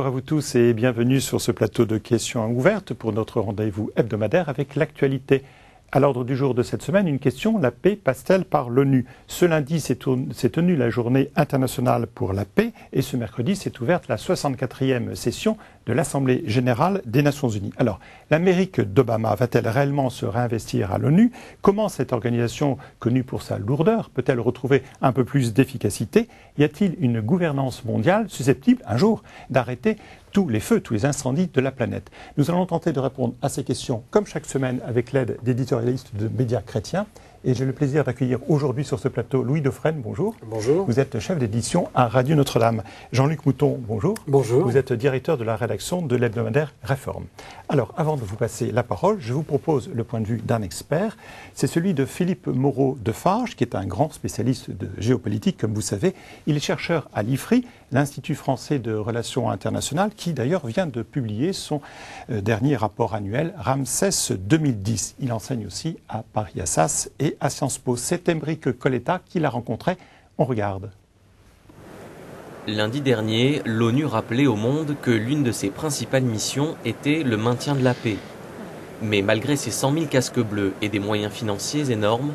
Bonjour à vous tous et bienvenue sur ce plateau de questions ouvertes pour notre rendez-vous hebdomadaire avec l'actualité. À l'ordre du jour de cette semaine, une question, la paix passe-t-elle par l'ONU? Ce lundi s'est tenue la journée internationale pour la paix et ce mercredi s'est ouverte la 64e session de l'Assemblée générale des Nations unies. Alors, l'Amérique d'Obama va-t-elle réellement se réinvestir à l'ONU? Comment cette organisation, connue pour sa lourdeur, peut-elle retrouver un peu plus d'efficacité? Y a-t-il une gouvernance mondiale susceptible, un jour, d'arrêter tous les feux, tous les incendies de la planète? Nous allons tenter de répondre à ces questions, comme chaque semaine, avec l'aide d'éditorialistes de médias chrétiens. Et j'ai le plaisir d'accueillir aujourd'hui sur ce plateau Louis Dauphren, bonjour. Bonjour. Vous êtes chef d'édition à Radio Notre-Dame. Jean-Luc Mouton, bonjour. Bonjour. Vous êtes directeur de la rédaction de l'hebdomadaire Réforme. Alors, avant de vous passer la parole, je vous propose le point de vue d'un expert. C'est celui de Philippe Moreau de Farge, qui est un grand spécialiste de géopolitique, comme vous savez. Il est chercheur à l'IFRI, l'Institut français de relations internationales, qui d'ailleurs vient de publier son dernier rapport annuel, Ramsès 2010. Il enseigne aussi à Paris-Assas et à Sciences Po. C'est Émeric Coletta qui l'a rencontré. On regarde. Lundi dernier, l'ONU rappelait au monde que l'une de ses principales missions était le maintien de la paix. Mais malgré ses 100 000 casques bleus et des moyens financiers énormes,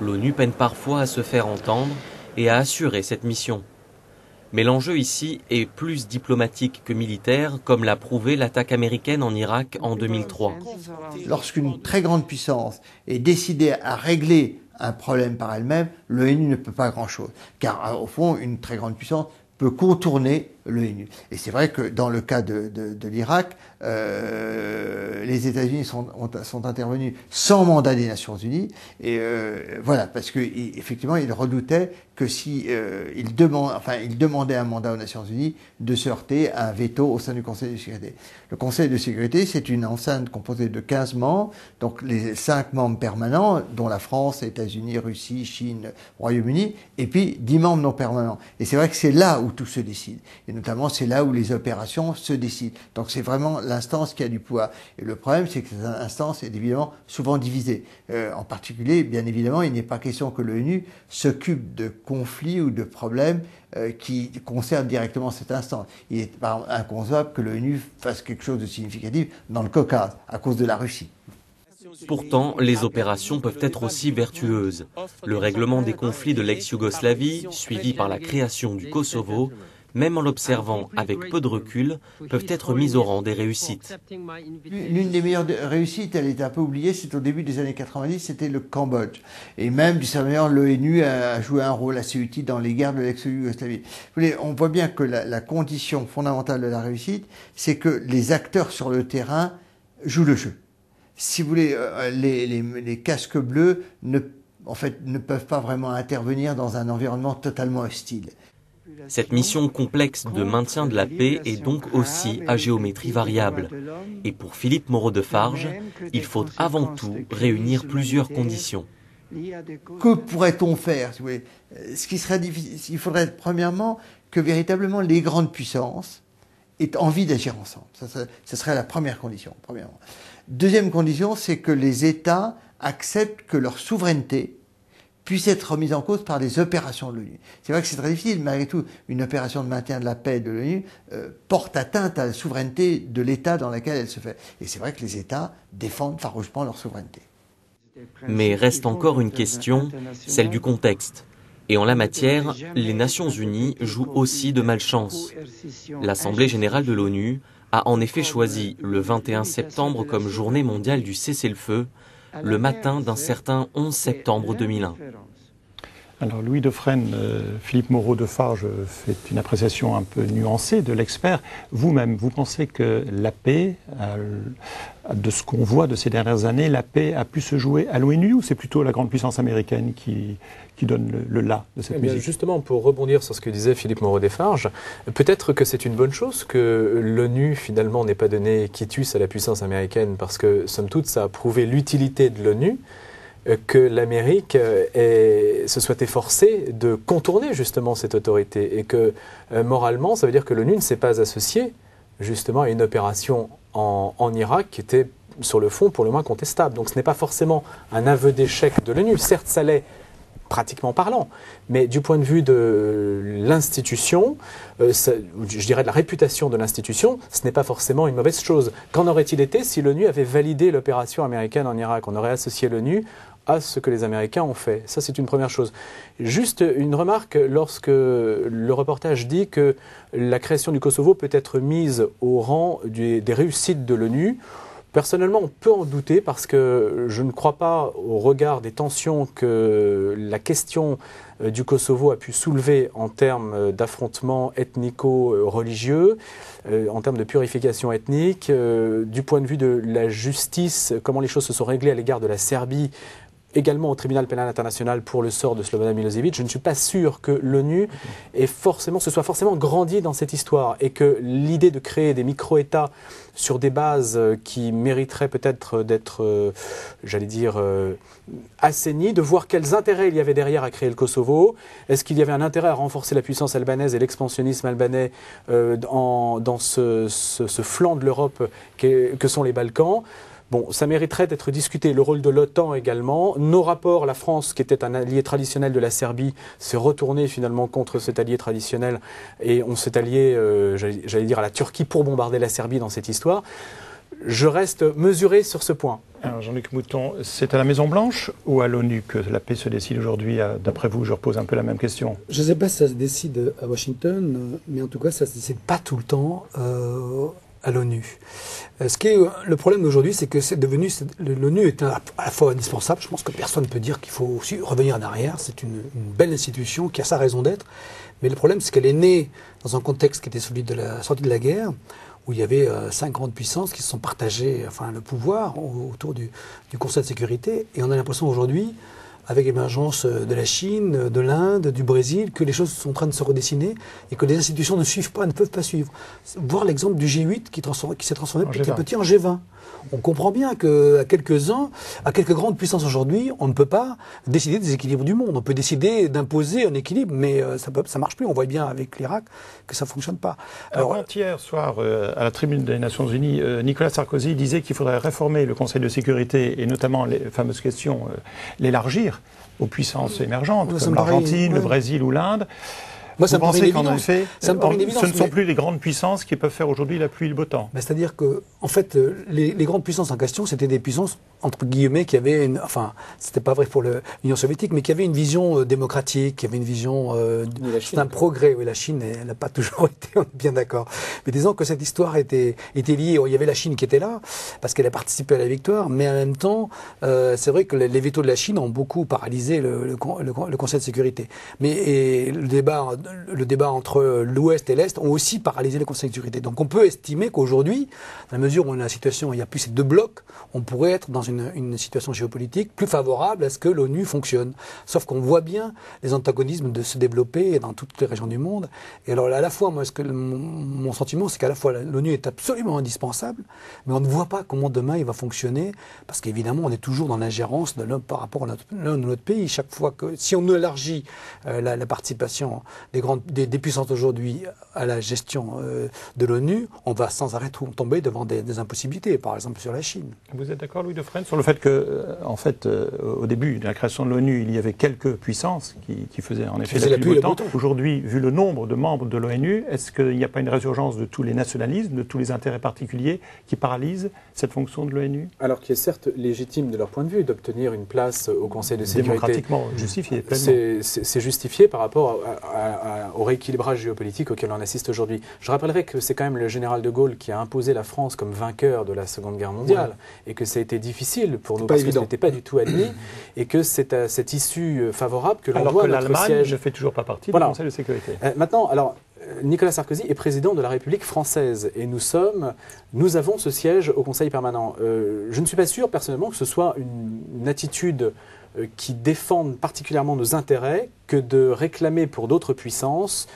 l'ONU peine parfois à se faire entendre et à assurer cette mission. Mais l'enjeu ici est plus diplomatique que militaire, comme l'a prouvé l'attaque américaine en Irak en 2003. Lorsqu'une très grande puissance est décidée à régler un problème par elle-même, l'ONU ne peut pas grand-chose. Car au fond, une très grande puissance peut contourner l'ONU. Et c'est vrai que dans le cas de l'Irak, les États-Unis sont intervenus sans mandat des Nations Unies. Et voilà, parce que effectivement, ils redoutaient que si ils demandaient un mandat aux Nations Unies, de se heurter à un veto au sein du Conseil de sécurité. Le Conseil de sécurité, c'est une enceinte composée de 15 membres, donc les 5 membres permanents, dont la France, les États-Unis, Russie, Chine, Royaume-Uni, et puis 10 membres non permanents. Et c'est vrai que c'est là où tout se décide. Et notamment, c'est là où les opérations se décident. Donc c'est vraiment l'instance qui a du pouvoir. Et le problème, c'est que cette instance est évidemment souvent divisée. En particulier, bien évidemment, il n'est pas question que l'ONU s'occupe de conflits ou de problèmes qui concernent directement cette instance. Il est par exemple inconcevable que l'ONU fasse quelque chose de significatif dans le Caucase, à cause de la Russie. Pourtant, les opérations peuvent être aussi vertueuses. Le règlement des conflits de l'ex-Yougoslavie, suivi par la création du Kosovo, même en l'observant avec peu de recul, peuvent être mises au rang des réussites. L'une des meilleures réussites, elle est un peu oubliée, c'est au début des années 90, c'était le Cambodge. Et même, du manière, l'ONU a joué un rôle assez utile dans les guerres de l'ex-Yougoslavie. On voit bien que la condition fondamentale de la réussite, c'est que les acteurs sur le terrain jouent le jeu. Si vous voulez, les casques bleus ne peuvent pas vraiment intervenir dans un environnement totalement hostile. Cette mission complexe de maintien de la paix est donc aussi à géométrie variable. Et pour Philippe Moreau de Farge, il faut avant tout réunir plusieurs conditions. Que pourrait-on faire, si vous voulez? Ce qui serait difficile, il faudrait premièrement que véritablement les grandes puissances aient envie d'agir ensemble. Ça serait la première condition, premièrement. Deuxième condition, c'est que les États acceptent que leur souveraineté puisse être remise en cause par des opérations de l'ONU. C'est vrai que c'est très difficile, malgré tout, une opération de maintien de la paix de l'ONU porte atteinte à la souveraineté de l'État dans lequel elle se fait. Et c'est vrai que les États défendent farouchement leur souveraineté. Mais reste encore une question, celle du contexte. Et en la matière, les Nations Unies jouent aussi de malchance. L'Assemblée générale de l'ONU a en effet choisi le 21 septembre comme journée mondiale du cessez-le-feu, le matin d'un certain 11 septembre 2001. Alors Louis Dauphren, Philippe Moreau de Farge fait une appréciation un peu nuancée de l'expert. Vous-même, vous pensez que la paix, de ce qu'on voit de ces dernières années, la paix a pu se jouer à l'ONU ou c'est plutôt la grande puissance américaine qui donne le la de cette musique? Justement, pour rebondir sur ce que disait Philippe Moreau de Farge, peut-être que c'est une bonne chose que l'ONU finalement n'ait pas donné quitus à la puissance américaine parce que, somme toute, ça a prouvé l'utilité de l'ONU, que l'Amérique se soit efforcée de contourner justement cette autorité et que moralement, ça veut dire que l'ONU ne s'est pas associée justement à une opération en Irak qui était sur le fond pour le moins contestable. Donc ce n'est pas forcément un aveu d'échec de l'ONU, certes ça l'est pratiquement parlant. Mais du point de vue de l'institution, je dirais de la réputation de l'institution, ce n'est pas forcément une mauvaise chose. Qu'en aurait-il été si l'ONU avait validé l'opération américaine en Irak? On aurait associé l'ONU à ce que les Américains ont fait. Ça, c'est une première chose. Juste une remarque, lorsque le reportage dit que la création du Kosovo peut être mise au rang des réussites de l'ONU, personnellement, on peut en douter parce que je ne crois pas, au regard des tensions que la question du Kosovo a pu soulever en termes d'affrontements ethnico-religieux, en termes de purification ethnique, du point de vue de la justice, comment les choses se sont réglées à l'égard de la Serbie, également au tribunal pénal international pour le sort de Slobodan Milosevic. Je ne suis pas sûr que l'ONU se soit forcément grandi dans cette histoire et que l'idée de créer des micro-États sur des bases qui mériteraient peut-être d'être, assainies, de voir quels intérêts il y avait derrière à créer le Kosovo. Est-ce qu'il y avait un intérêt à renforcer la puissance albanaise et l'expansionnisme albanais dans ce flanc de l'Europe que sont les Balkans? Bon, ça mériterait d'être discuté. Le rôle de l'OTAN également. Nos rapports, la France, qui était un allié traditionnel de la Serbie, s'est retournée finalement contre cet allié traditionnel et on s'est allié, à la Turquie pour bombarder la Serbie dans cette histoire. Je reste mesuré sur ce point. Alors Jean-Luc Mouton, c'est à la Maison-Blanche ou à l'ONU que la paix se décide aujourd'hui? D'après vous, je repose un peu la même question. Je ne sais pas si ça se décide à Washington, mais en tout cas, ça ne se décide pas tout le temps à l'ONU. Ce qui est le problème aujourd'hui, c'est que l'ONU est à la fois indispensable. Je pense que personne ne peut dire qu'il faut aussi revenir en arrière. C'est une belle institution qui a sa raison d'être. Mais le problème, c'est qu'elle est née dans un contexte qui était celui de la sortie de la guerre, où il y avait 5 grandes puissances qui se sont partagées le pouvoir autour du Conseil de sécurité. Et on a l'impression aujourd'hui, avec l'émergence de la Chine, de l'Inde, du Brésil, que les choses sont en train de se redessiner et que les institutions ne suivent pas, ne peuvent pas suivre. Voir l'exemple du G8 qui s'est transformé petit à petit en G20. On comprend bien qu'à quelques grandes puissances aujourd'hui, on ne peut pas décider des équilibres du monde. On peut décider d'imposer un équilibre, mais ça marche plus. On voit bien avec l'Irak que ça fonctionne pas. Alors, hier soir, à la tribune des Nations Unies, Nicolas Sarkozy disait qu'il faudrait réformer le Conseil de sécurité et notamment les fameuses questions, l'élargir aux puissances émergentes comme l'Argentine, le Brésil ou l'Inde. Moi, ça me paraît qu'en effet, ce ne sont plus les grandes puissances qui peuvent faire aujourd'hui la pluie et le beau temps. C'est-à-dire que, en fait, les grandes puissances en question, c'était des puissances, entre guillemets, qui avaient c'était pas vrai pour l'Union soviétique, mais qui avaient une vision démocratique, qui avaient une vision d'un progrès. Oui, la Chine, elle n'a pas toujours été, on est bien d'accord. Mais disons que cette histoire était liée. Il y avait la Chine qui était là, parce qu'elle a participé à la victoire, mais en même temps, c'est vrai que les vétos de la Chine ont beaucoup paralysé le Conseil de sécurité. Mais le débat entre l'Ouest et l'Est ont aussi paralysé le Conseil de sécurité. Donc on peut estimer qu'aujourd'hui, dans la mesure où on a la situation, il n'y a plus ces deux blocs, on pourrait être dans une situation géopolitique plus favorable à ce que l'ONU fonctionne. Sauf qu'on voit bien les antagonismes de se développer dans toutes les régions du monde. Et alors à la fois, moi, mon sentiment, c'est qu'à la fois l'ONU est absolument indispensable, mais on ne voit pas comment demain il va fonctionner, parce qu'évidemment on est toujours dans l'ingérence de l'un par rapport à l'un de notre pays. Chaque fois que, si on élargit la participation des puissances aujourd'hui à la gestion de l'ONU, on va sans arrêt tomber devant des impossibilités, par exemple sur la Chine. Vous êtes d'accord, Louis Defresne, sur le fait que, au début de la création de l'ONU, il y avait quelques puissances qui faisaient en effet la pluie et le beau temps. Aujourd'hui, vu le nombre de membres de l'ONU, est-ce qu'il n'y a pas une résurgence de tous les nationalismes, de tous les intérêts particuliers qui paralysent cette fonction de l'ONU? Alors qui est certes légitime de leur point de vue d'obtenir une place au Conseil de sécurité. Démocratiquement justifié, pleinement. C'est justifié par rapport au rééquilibrage géopolitique auquel on assiste aujourd'hui. Je rappellerai que c'est quand même le général de Gaulle qui a imposé la France comme vainqueur de la Seconde Guerre mondiale, et que ça a été difficile pour nous parce que ce n'était pas du tout admis, et que c'est à cette issue favorable que l'on doit notre siège. Alors que l'Allemagne ne fait toujours pas partie du Conseil de sécurité. Maintenant, alors, Nicolas Sarkozy est président de la République française et nous avons ce siège au Conseil permanent. Je ne suis pas sûr personnellement que ce soit une attitude qui défende particulièrement nos intérêts que de réclamer pour d'autres puissances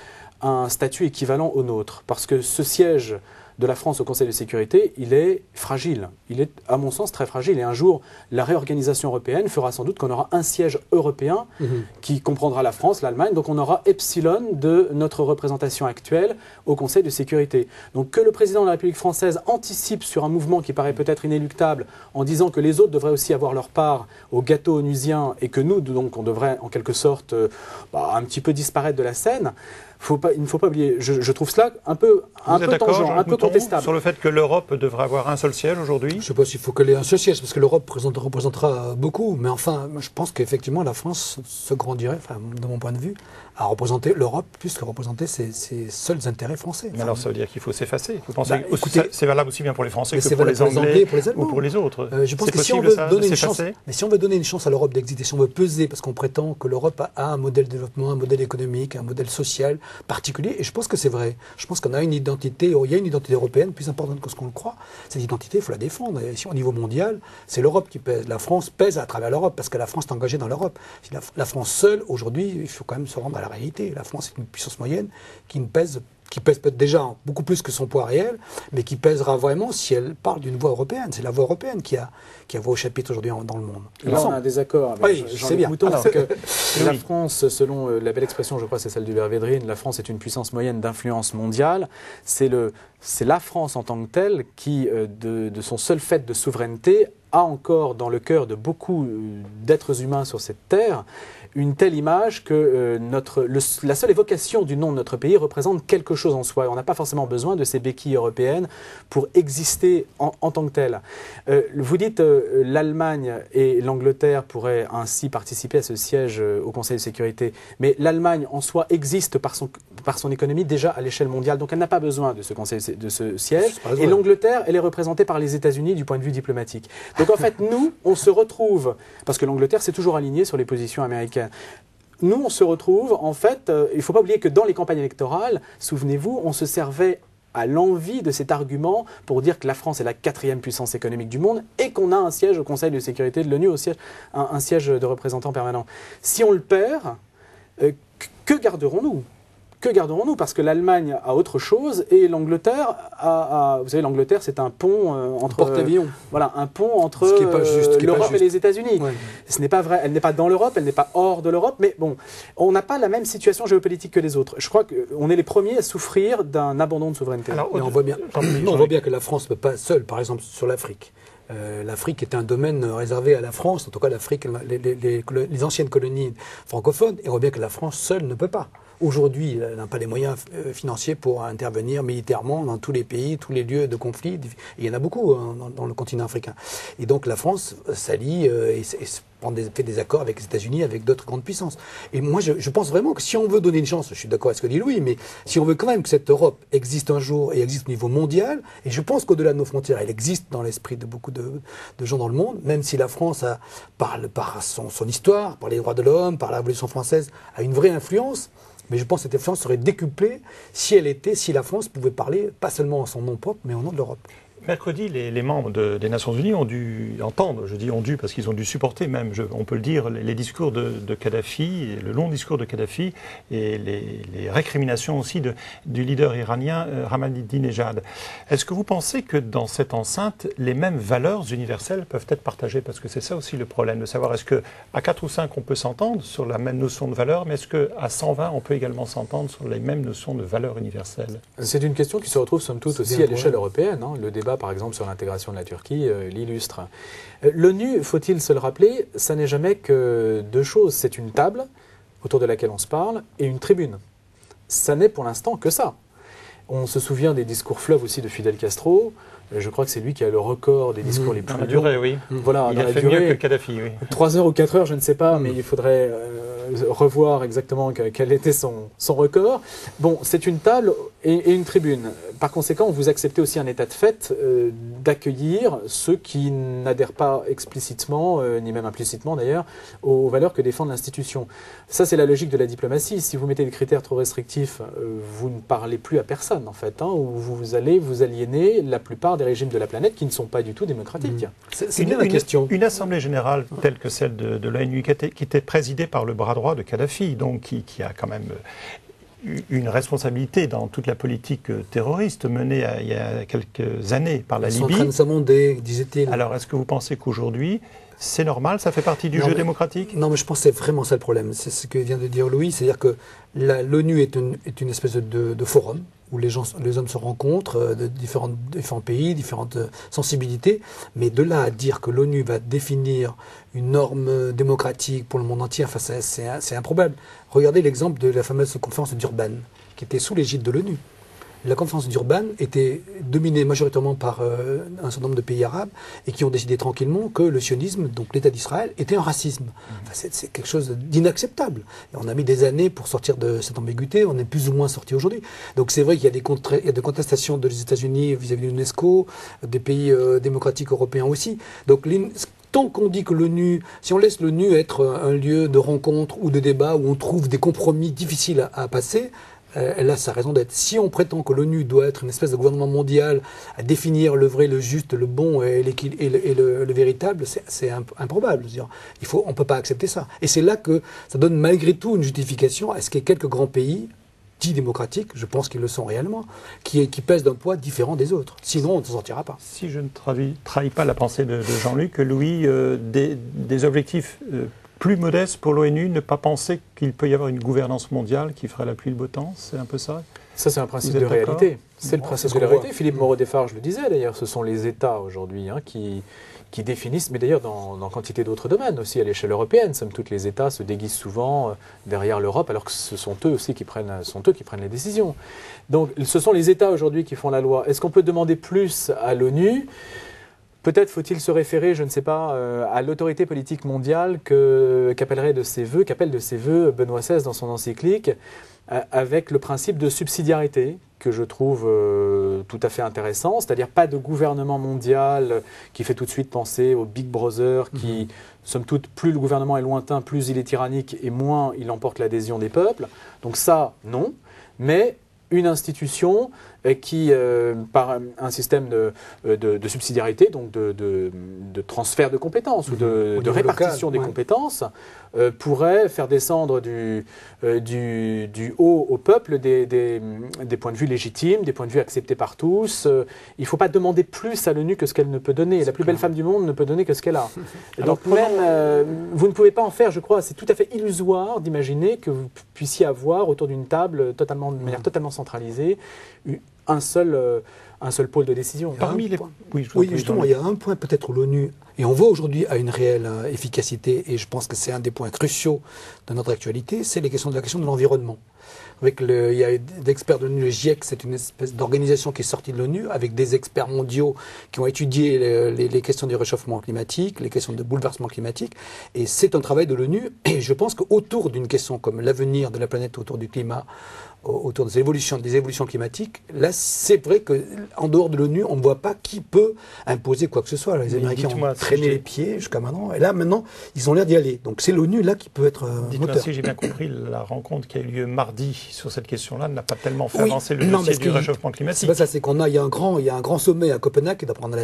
un statut équivalent au nôtre. Parce que ce siège de la France au Conseil de sécurité, il est fragile. Il est, à mon sens, très fragile. Et un jour, la réorganisation européenne fera sans doute qu'on aura un siège européen qui comprendra la France, l'Allemagne. Donc on aura epsilon de notre représentation actuelle au Conseil de sécurité. Donc que le président de la République française anticipe sur un mouvement qui paraît peut-être inéluctable en disant que les autres devraient aussi avoir leur part au gâteau onusien et que nous, donc, on devrait en quelque sorte un petit peu disparaître de la scène. Il ne faut pas oublier, je trouve cela un peu tangent, un peu contestable. Sur le fait que l'Europe devrait avoir un seul siège aujourd'hui? Je ne sais pas s'il faut qu'elle ait un seul siège, parce que l'Europe représentera beaucoup. Mais enfin, je pense qu'effectivement, la France se grandirait, de mon point de vue, à représenter l'Europe plus que représenter ses seuls intérêts français. Mais alors ça veut dire qu'il faut s'effacer. Vous pensez que c'est valable aussi bien pour les Français que pour les Anglais pour les Allemands. ou pour les autres? Je pense que si on veut donner une chance, mais si on veut donner une chance à l'Europe d'exister, si on veut peser, parce qu'on prétend que l'Europe a un modèle de développement, un modèle économique, un modèle social particulier, et je pense que c'est vrai. Je pense qu'on a une identité, il y a une identité européenne plus importante que ce qu'on le croit. Cette identité, il faut la défendre. Et si au niveau mondial, c'est l'Europe qui pèse. La France pèse à travers l'Europe, parce que la France est engagée dans l'Europe. Si la France seule, aujourd'hui, il faut quand même se rendre à la réalité. La France est une puissance moyenne qui pèse peut-être déjà beaucoup plus que son poids réel, mais qui pèsera vraiment si elle parle d'une voie européenne. C'est la voie européenne qui a voix au chapitre aujourd'hui dans le monde. Là, on a un désaccord avec Jean-Luc Mouton, parce que la oui. France, selon la belle expression, je crois, c'est celle d'Hubert Védrine, la France est une puissance moyenne d'influence mondiale. C'est la France en tant que telle qui, de son seul fait de souveraineté, a encore dans le cœur de beaucoup d'êtres humains sur cette terre une telle image que la seule évocation du nom de notre pays représente quelque chose en soi. On n'a pas forcément besoin de ces béquilles européennes pour exister en tant que telles. Vous dites l'Allemagne et l'Angleterre pourraient ainsi participer à ce siège au Conseil de sécurité, mais l'Allemagne en soi existe par son économie déjà à l'échelle mondiale, donc elle n'a pas besoin de ce siège. Et l'Angleterre, elle est représentée par les États-Unis du point de vue diplomatique. Donc en fait, nous, on se retrouve, parce que l'Angleterre s'est toujours alignée sur les positions américaines. Nous, on se retrouve, en fait, il ne faut pas oublier que dans les campagnes électorales, souvenez-vous, on se servait à l'envi de cet argument pour dire que la France est la 4e puissance économique du monde et qu'on a un siège au Conseil de sécurité de l'ONU, un siège de représentant permanent. Si on le perd, que garderons-nous ? Que garderons-nous? Parce que l'Allemagne a autre chose et l'Angleterre vous savez, l'Angleterre, c'est un pont entre... porte-avions. Voilà, un pont entre l'Europe et les États-Unis. Ouais. Ce n'est pas vrai. Elle n'est pas dans l'Europe, elle n'est pas hors de l'Europe, mais bon, on n'a pas la même situation géopolitique que les autres. Je crois qu'on est les premiers à souffrir d'un abandon de souveraineté. Alors, on voit bien que la France ne peut pas seule, par exemple, sur l'Afrique. L'Afrique est un domaine réservé à la France, en tout cas l'Afrique, les anciennes colonies francophones, et on voit bien que la France seule ne peut pas. Aujourd'hui, elle n'a pas les moyens financiers pour intervenir militairement dans tous les pays, tous les lieux de conflit. Il y en a beaucoup dans le continent africain. Et donc la France s'allie et fait des accords avec les États-Unis, avec d'autres grandes puissances. Et moi, je pense vraiment que si on veut donner une chance, je suis d'accord avec ce que dit Louis, mais si on veut quand même que cette Europe existe un jour et existe au niveau mondial, et je pense qu'au-delà de nos frontières, elle existe dans l'esprit de beaucoup de gens dans le monde, même si la France, par son histoire, par les droits de l'homme, par la Révolution française, a une vraie influence. Mais je pense que cette influence serait décuplée si la France pouvait parler, pas seulement en son nom propre, mais au nom de l'Europe. Mercredi, les membres des Nations Unies ont dû entendre, je dis ont dû parce qu'ils ont dû supporter même, on peut le dire, les discours de Kadhafi, le long discours de Kadhafi et les récriminations aussi du leader iranien Ahmadinejad. Est-ce que vous pensez que dans cette enceinte, les mêmes valeurs universelles peuvent être partagées? Parce que c'est ça aussi le problème, de savoir est-ce qu'à 4 ou 5 on peut s'entendre sur la même notion de valeur, mais est-ce qu'à 120 on peut également s'entendre sur les mêmes notions de valeurs universelles? C'est une question qui se retrouve somme toute aussi à l'échelle européenne. Le débat par exemple sur l'intégration de la Turquie l'illustre. L'ONU, faut-il se le rappeler, ça n'est jamais que deux choses. C'est une table autour de laquelle on se parle et une tribune. Ça n'est pour l'instant que ça. On se souvient des discours fleuves aussi de Fidel Castro. Je crois que c'est lui qui a le record des discours les plus longs. Dans la durée, oui. Voilà, il a fait mieux que Kadhafi, oui. 3 heures ou 4 heures, je ne sais pas, mais il faudrait revoir exactement quel était son record. Bon, c'est une table et une tribune. Par conséquent, vous acceptez aussi un état de fait d'accueillir ceux qui n'adhèrent pas explicitement, ni même implicitement d'ailleurs, aux valeurs que défend l'institution. Ça, c'est la logique de la diplomatie. Si vous mettez des critères trop restrictifs, vous ne parlez plus à personne, en fait, ou vous allez vous aliéner la plupart des régimes de la planète qui ne sont pas du tout démocratiques. C'est bien la question. Une assemblée générale telle que celle de l'ONU qui était présidée par le bras droit de Kadhafi, donc qui a quand même une responsabilité dans toute la politique terroriste menée il y a quelques années par la Libye. Ils sont en train de s'amender, disait-il. Alors, est-ce que vous pensez qu'aujourd'hui, c'est normal, ça fait partie du jeu démocratique? Non, mais je pense que c'est vraiment ça le problème. C'est ce que vient de dire Louis, c'est-à-dire que l'ONU est une espèce de forum où les hommes se rencontrent de différents pays, différentes sensibilités, mais de là à dire que l'ONU va définir une norme démocratique pour le monde entier, enfin, c'est improbable. Regardez l'exemple de la fameuse conférence de Durban, qui était sous l'égide de l'ONU. La conférence d'Urban était dominée majoritairement par un certain nombre de pays arabes et qui ont décidé tranquillement que le sionisme, donc l'État d'Israël, était un racisme. Enfin, c'est quelque chose d'inacceptable. Et on a mis des années pour sortir de cette ambiguïté, on est plus ou moins sorti aujourd'hui. Donc c'est vrai qu'il y a des contestations des États-Unis vis-à-vis de l'UNESCO, des pays démocratiques européens aussi. Donc tant qu'on dit que l'ONU, si on laisse l'ONU être un lieu de rencontre ou de débat où on trouve des compromis difficiles à passer, là, ça a raison d'être. Si on prétend que l'ONU doit être une espèce de gouvernement mondial à définir le vrai, le juste, le bon et le véritable, c'est improbable. On ne peut pas accepter ça. Et c'est là que ça donne malgré tout une justification à ce qu'il y ait quelques grands pays dits démocratiques, je pense qu'ils le sont réellement, qui pèsent d'un poids différent des autres. Sinon, on ne s'en sortira pas. Si je ne trahis pas la pensée de Jean-Luc, Louis, des objectifs plus modeste pour l'ONU, ne pas penser qu'il peut y avoir une gouvernance mondiale qui ferait la pluie et le beau temps, c'est un peu ça? Ça, c'est un principe de réalité. C'est le principe de la réalité. Philippe Moreau-Desfarges le disait d'ailleurs, ce sont les États aujourd'hui qui définissent, mais d'ailleurs dans quantité d'autres domaines aussi à l'échelle européenne. Somme toute, les États se déguisent souvent derrière l'Europe, alors que ce sont eux aussi qui prennent les décisions. Donc ce sont les États aujourd'hui qui font la loi. Est-ce qu'on peut demander plus à l'ONU ? Peut-être faut-il se référer, je ne sais pas, à l'autorité politique mondiale qu'appelle de ses voeux Benoît XVI dans son encyclique, avec le principe de subsidiarité, que je trouve tout à fait intéressant, c'est-à-dire pas de gouvernement mondial qui fait tout de suite penser au Big Brother, qui, somme toute, plus le gouvernement est lointain, plus il est tyrannique et moins il emporte l'adhésion des peuples. Donc ça, non, mais une institution qui, par un système de subsidiarité, donc de transfert de compétences ou de répartition des compétences, pourrait faire descendre du haut au peuple des points de vue légitimes, des points de vue acceptés par tous. Il ne faut pas demander plus à l'ONU que ce qu'elle ne peut donner. La plus belle femme du monde ne peut donner que ce qu'elle a. Donc vous ne pouvez pas en faire, je crois, c'est tout à fait illusoire d'imaginer que vous puissiez avoir autour d'une table, de manière totalement centralisée, un seul pôle de décision. Oui, justement, il y a un point peut-être où l'ONU, et on voit aujourd'hui à une réelle efficacité, et je pense que c'est un des points cruciaux de notre actualité, c'est la question de l'environnement. Il y a des experts de l'ONU, le GIEC, c'est une espèce d'organisation qui est sortie de l'ONU, avec des experts mondiaux qui ont étudié les questions du réchauffement climatique, les questions de bouleversement climatique, et c'est un travail de l'ONU, et je pense qu'autour d'une question comme l'avenir de la planète autour du climat, autour des évolutions climatiques, là, c'est vrai qu'en dehors de l'ONU, on ne voit pas qui peut imposer quoi que ce soit. Les Américains ont traîné les pieds jusqu'à maintenant, et là, maintenant, ils ont l'air d'y aller. Donc c'est l'ONU, là, qui peut être moteur. Si j'ai bien compris, la rencontre qui a eu lieu mardi sur cette question-là n'a pas tellement fait avancer le dossier du réchauffement climatique. C'est pas ça, c'est il y a un grand sommet à Copenhague qui doit prendre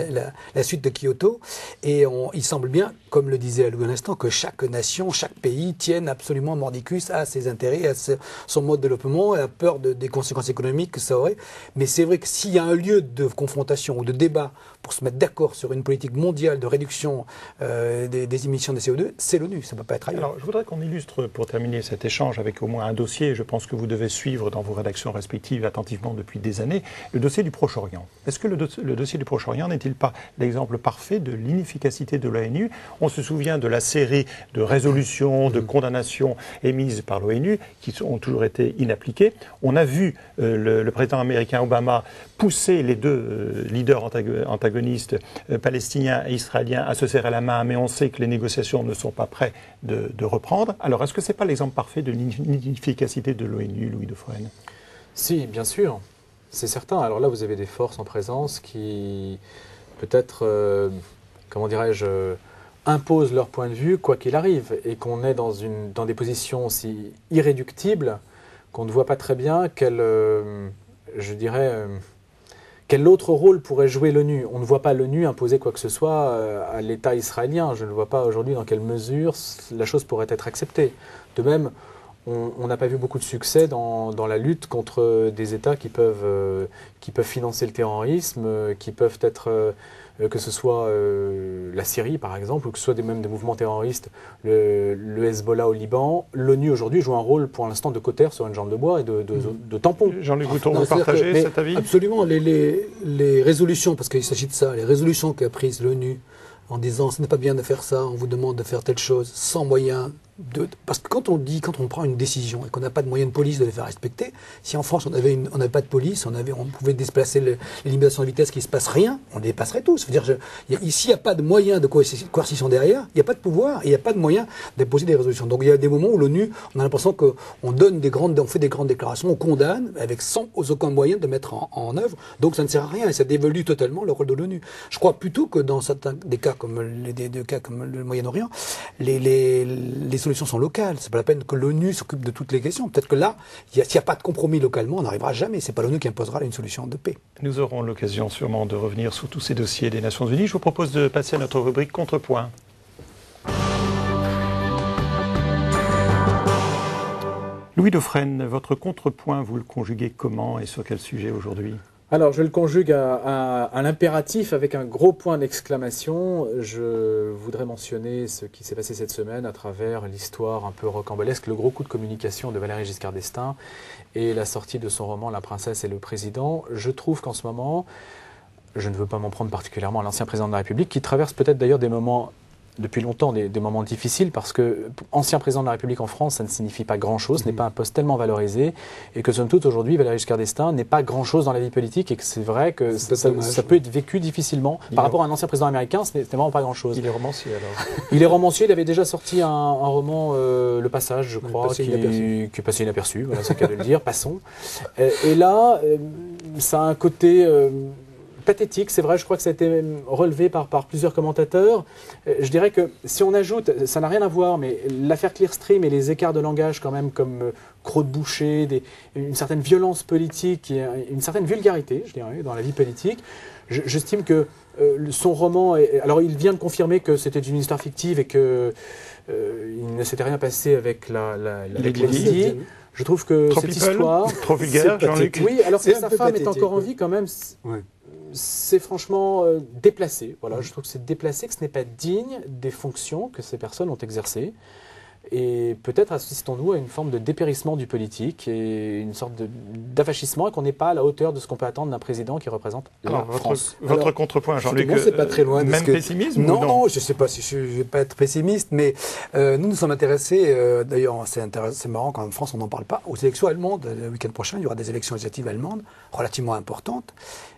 la suite de Kyoto, et il semble bien, comme le disait Louis à l'instant, que chaque nation, chaque pays tienne absolument mordicus à ses intérêts, à son mode de développement, et a peur des conséquences économiques que ça aurait. Mais c'est vrai que s'il y a un lieu de confrontation ou de débat pour se mettre d'accord sur une politique mondiale de réduction des émissions de CO2, c'est l'ONU, ça ne peut pas être ailleurs. Alors, je voudrais qu'on illustre, pour terminer cet échange, avec au moins un dossier, je pense que vous devez suivre dans vos rédactions respectives attentivement depuis des années, le dossier du Proche-Orient. Est-ce que le dossier du Proche-Orient n'est-il pas l'exemple parfait de l'inefficacité de l'ONU? On se souvient de la série de résolutions, de condamnations émises par l'ONU, qui ont toujours été inappliquées. On a vu le président américain Obama pousser les deux leaders antagonistes palestiniens et israéliens à se serrer la main, mais on sait que les négociations ne sont pas prêtes de reprendre. Alors, est-ce que ce n'est pas l'exemple parfait de l'inefficacité de l'ONU, Louis de Fresnes? Si, bien sûr, c'est certain. Alors là, vous avez des forces en présence qui, peut-être, comment dirais-je, imposent leur point de vue, quoi qu'il arrive, et qu'on est dans des positions aussi irréductibles qu'on ne voit pas très bien quel autre rôle pourrait jouer l'ONU. On ne voit pas l'ONU imposer quoi que ce soit à l'État israélien. Je ne vois pas aujourd'hui dans quelle mesure la chose pourrait être acceptée. De même, on n'a pas vu beaucoup de succès dans la lutte contre des États qui peuvent financer le terrorisme, qui peuvent être, que ce soit la Syrie par exemple, ou que ce soit même des mouvements terroristes, le Hezbollah au Liban. L'ONU aujourd'hui joue un rôle pour l'instant de cautère sur une jambe de bois et de tampon. Jean-Luc Mouton, vous partagez cet avis? Absolument. Les résolutions, parce qu'il s'agit de ça, les résolutions qu'a prises l'ONU en disant ce n'est pas bien de faire ça, on vous demande de faire telle chose, sans moyens. Parce que quand on prend une décision et qu'on n'a pas de moyens de police de les faire respecter, si en France on n'avait pas de police, on pouvait déplacer les limitations de vitesse, qu'il ne se passe rien, on les dépasserait tous. Ici, il n'y a pas de moyens de coercition derrière, il n'y a pas de pouvoir, et il n'y a pas de moyens d'imposer des résolutions. Donc il y a des moments où l'ONU, on a l'impression qu'on fait des grandes déclarations, on condamne, sans aucun moyen de mettre en œuvre. Donc ça ne sert à rien, et ça dévalue totalement le rôle de l'ONU. Je crois plutôt que dans certains des cas comme le Moyen-Orient, les solutions sont locales. C'est pas la peine que l'ONU s'occupe de toutes les questions. Peut-être que là, s'il n'y a pas de compromis localement, on n'arrivera jamais. C'est pas l'ONU qui imposera une solution de paix. Nous aurons l'occasion sûrement de revenir sur tous ces dossiers des Nations Unies. Je vous propose de passer à notre rubrique Contrepoint. Louis Dauphren, votre contrepoint, vous le conjuguez comment et sur quel sujet aujourd'hui ? Alors, je le conjugue à l'impératif avec un gros point d'exclamation. Je voudrais mentionner ce qui s'est passé cette semaine à travers l'histoire un peu rocambolesque, le gros coup de communication de Valéry Giscard d'Estaing et la sortie de son roman La Princesse et le Président. Je trouve qu'en ce moment, je ne veux pas m'en prendre particulièrement à l'ancien président de la République, qui traverse peut-être d'ailleurs des moments depuis longtemps des moments difficiles, parce que ancien président de la République en France, ça ne signifie pas grand-chose, ce n'est pas un poste tellement valorisé, et que somme toute aujourd'hui, Valéry Giscard d'Estaing n'est pas grand-chose dans la vie politique, et que c'est vrai que ça peut être vécu difficilement. Par rapport à un ancien président américain, ce n'est vraiment pas grand-chose. Il est romancier alors. Il est romancier, il avait déjà sorti un roman, Le Passage, je crois, qui est passé inaperçu, voilà, c'est le cas de le dire, passons. Et là, ça a un côté pathétique, c'est vrai, je crois que ça a été relevé par plusieurs commentateurs. Je dirais que si on ajoute, ça n'a rien à voir, mais l'affaire Clearstream et les écarts de langage quand même comme crocs de boucher, une certaine violence politique, et une certaine vulgarité, je dirais, dans la vie politique, j'estime que son roman, alors il vient de confirmer que c'était une histoire fictive et qu'il ne s'était rien passé avec Lady. Je trouve que trop cette histoire... Trop vulgaire, Jean-Luc. Oui, alors que sa femme est encore en vie quand même... Ouais. C'est franchement déplacé. Voilà, je trouve que c'est déplacé, que ce n'est pas digne des fonctions que ces personnes ont exercées. Et peut-être assistons-nous à une forme de dépérissement du politique et une sorte d'affachissement, et qu'on n'est pas à la hauteur de ce qu'on peut attendre d'un président qui représente la France. Votre contrepoint, Jean-Luc, c'est pas très loin. Même pessimisme non, ou non, je ne sais pas si je ne vais pas être pessimiste, mais nous sommes intéressés, d'ailleurs c'est marrant qu'en France on n'en parle pas, aux élections allemandes. Le week-end prochain, il y aura des élections législatives allemandes relativement importantes.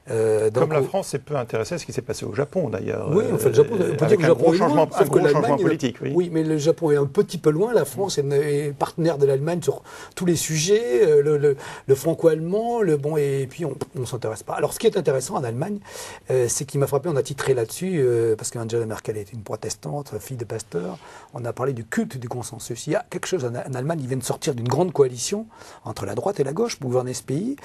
Comme la France est peu intéressée à ce qui s'est passé au Japon, d'ailleurs. Oui, en fait, le Japon, on peut dire que le Japon est loin, un gros changement politique. Oui, mais le Japon est un petit peu loin. La France est partenaire de l'Allemagne sur tous les sujets, le franco-allemand, et puis on ne s'intéresse pas. Alors, ce qui est intéressant en Allemagne, c'est qu'il m'a frappé, on a titré là-dessus, parce qu'Angela Merkel est une protestante, fille de pasteur, on a parlé du culte du consensus. Il y a quelque chose en Allemagne, ils viennent de sortir d'une grande coalition entre la droite et la gauche pour gouverner ce pays.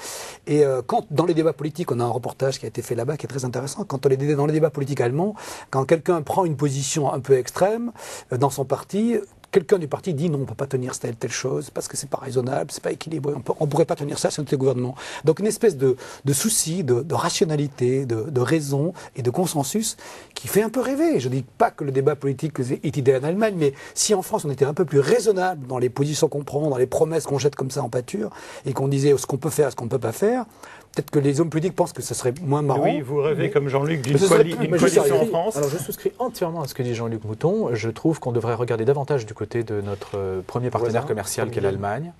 Et quand, dans les débats politiques, on a un reportage qui a été fait là-bas qui est très intéressant. Quand dans les débats politiques allemands, quand quelqu'un prend une position un peu extrême dans son parti, quelqu'un du parti dit non, on ne peut pas tenir telle chose parce que c'est pas raisonnable, c'est pas équilibré, on ne pourrait pas tenir ça sur notre gouvernement. Donc une espèce de souci, de rationalité, de raison et de consensus qui fait un peu rêver. Je ne dis pas que le débat politique est idéal en Allemagne, mais si en France on était un peu plus raisonnable dans les positions qu'on prend, dans les promesses qu'on jette comme ça en pâture, et qu'on disait ce qu'on peut faire, ce qu'on ne peut pas faire, peut-être que les hommes politiques pensent que ce serait moins marrant. Oui, vous rêvez comme Jean-Luc d'une coalition en France. Alors je souscris entièrement à ce que dit Jean-Luc Mouton. Je trouve qu'on devrait regarder davantage du côté de notre premier partenaire commercial qu'est l'Allemagne.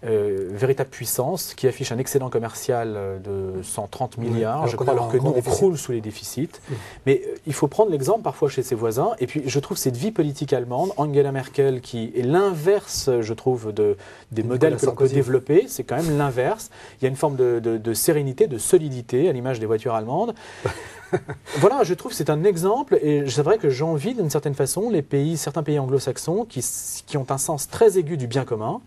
Véritable puissance qui affiche un excédent commercial de 130 milliards, je crois, alors que nous on croule sous les déficits. Mais il faut prendre l'exemple parfois chez ses voisins. Et puis je trouve cette vie politique allemande, Angela Merkel, qui est l'inverse, je trouve, des modèles que l'on peut développer, c'est quand même l'inverse. Il y a une forme de sérénité, de solidité, à l'image des voitures allemandes. Voilà, je trouve que c'est un exemple, et c'est vrai que j'envie d'une certaine façon certains pays anglo-saxons qui ont un sens très aigu du bien commun,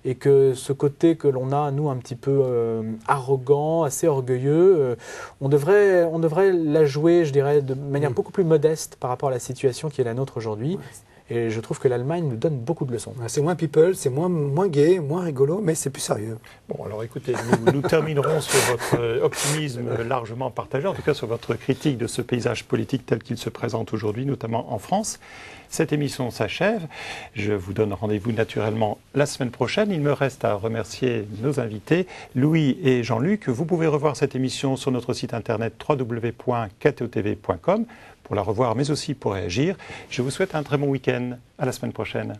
et que ce côté que l'on a, nous, un petit peu arrogant, assez orgueilleux, on devrait la jouer, je dirais, de manière beaucoup plus modeste par rapport à la situation qui est la nôtre aujourd'hui. Et je trouve que l'Allemagne nous donne beaucoup de leçons. C'est moins people, c'est moins gay, moins rigolo, mais c'est plus sérieux. Bon, alors écoutez, nous terminerons sur votre optimisme largement partagé, en tout cas sur votre critique de ce paysage politique tel qu'il se présente aujourd'hui, notamment en France. Cette émission s'achève. Je vous donne rendez-vous naturellement la semaine prochaine. Il me reste à remercier nos invités, Louis et Jean-Luc. Vous pouvez revoir cette émission sur notre site internet www.ktotv.com pour la revoir, mais aussi pour réagir. Je vous souhaite un très bon week-end. À la semaine prochaine.